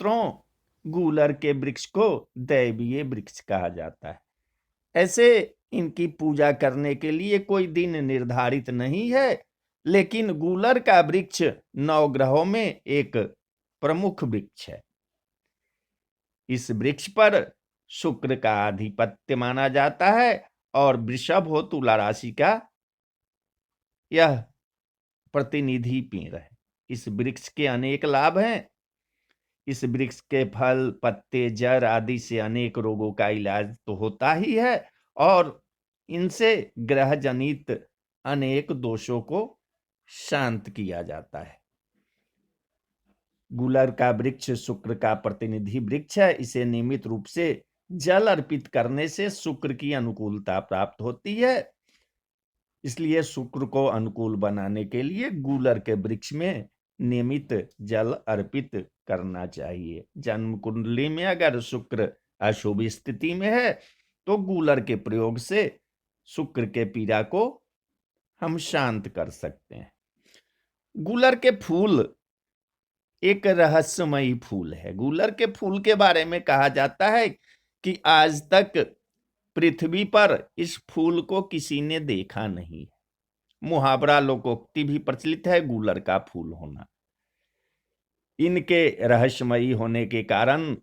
मित्रों, गूलर के वृक्ष को दैवीय वृक्ष कहा जाता है। ऐसे इनकी पूजा करने के लिए कोई दिन निर्धारित नहीं है, लेकिन गूलर का वृक्ष नवग्रहों में एक प्रमुख वृक्ष है। इस वृक्ष पर शुक्र का आधिपत्य माना जाता है और वृषभ हो तुला राशि का यह प्रतिनिधि पेड़ है। इस वृक्ष के अनेक लाभ हैं। इस वृक्ष के फल, पत्ते, जड़ आदि से अनेक रोगों का इलाज तो होता ही है और इनसे ग्रह जनित अनेक दोषों को शांत किया जाता है। गूलर का वृक्ष शुक्र का प्रतिनिधि वृक्ष है। इसे नियमित रूप से जल अर्पित करने से शुक्र की अनुकूलता प्राप्त होती है। इसलिए शुक्र को अनुकूल बनाने के लिए गूलर के वृक्ष में नियमित जल अर्पित करना चाहिए। जन्म कुंडली में अगर शुक्र अशुभ स्थिति में है तो गूलर के प्रयोग से शुक्र के पीड़ा को हम शांत कर सकते हैं। गूलर के फूल एक रहस्यमयी फूल है। गूलर के फूल के बारे में कहा जाता है कि आज तक पृथ्वी पर इस फूल को किसी ने देखा नहीं। मुहावरा लोकोक्ति भी प्रचलित है गूलर का फूल होना। इनके रहस्यमयी होने के कारण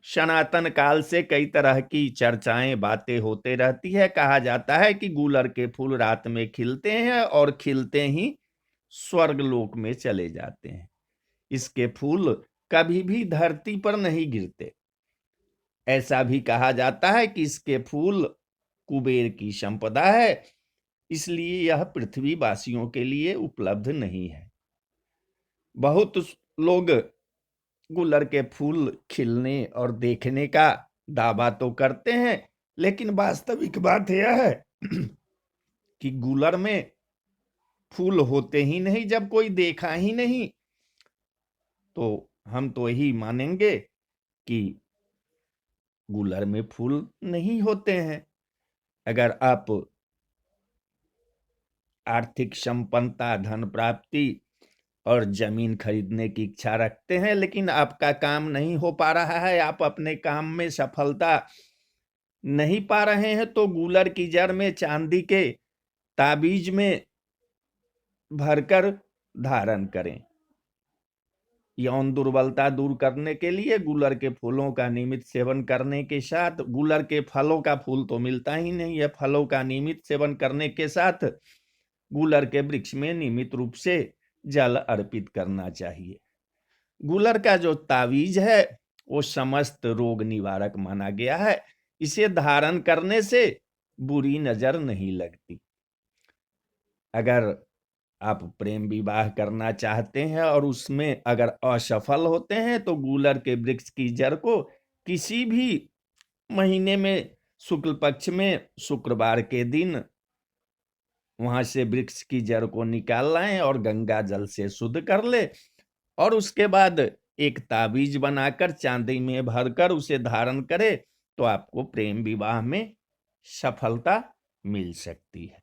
सनातन काल से कई तरह की चर्चाएं, बातें होते रहती है। कहा जाता है कि गूलर के फूल रात में खिलते हैं और खिलते ही स्वर्ग लोक में चले जाते हैं। इसके फूल कभी भी धरती पर नहीं गिरते। ऐसा भी कहा जाता है कि इसके फूल कुबेर की संपदा है, इसलिए यह पृथ्वी वासियों के लिए उपलब्ध नहीं है। बहुत लोग गूलर के फूल खिलने और देखने का दावा तो करते हैं, लेकिन वास्तविक बात यह है कि गूलर में फूल होते ही नहीं। जब कोई देखा ही नहीं तो हम तो यही मानेंगे कि गूलर में फूल नहीं होते हैं। अगर आप आर्थिक संपन्नता, धन प्राप्ति और जमीन खरीदने की इच्छा रखते हैं, लेकिन आपका काम नहीं हो पा रहा है, आप अपने काम में सफलता नहीं पा रहे हैं, तो गूलर की जड़ में चांदी के ताबीज में भरकर धारण करें। यौन दुर्बलता दूर करने के लिए गूलर के फूलों का नियमित सेवन करने के साथ, गूलर के फलों का, फूल तो मिलता ही नहीं है, फलों का नियमित सेवन करने के साथ गूलर के वृक्ष में नियमित रूप से जल अर्पित करना चाहिए। गूलर का जो तावीज है वो समस्त रोग निवारक माना गया है। इसे धारण करने से बुरी नजर नहीं लगती। अगर आप प्रेम विवाह करना चाहते हैं और उसमें अगर असफल होते हैं तो गूलर के वृक्ष की जड़ को किसी भी महीने में शुक्ल पक्ष में शुक्रवार के दिन वहां से वृक्ष की जड़ को निकाल लाएं और गंगा जल से शुद्ध कर ले और उसके बाद एक ताबीज बनाकर चांदी में भरकर उसे धारण करे तो आपको प्रेम विवाह में सफलता मिल सकती है।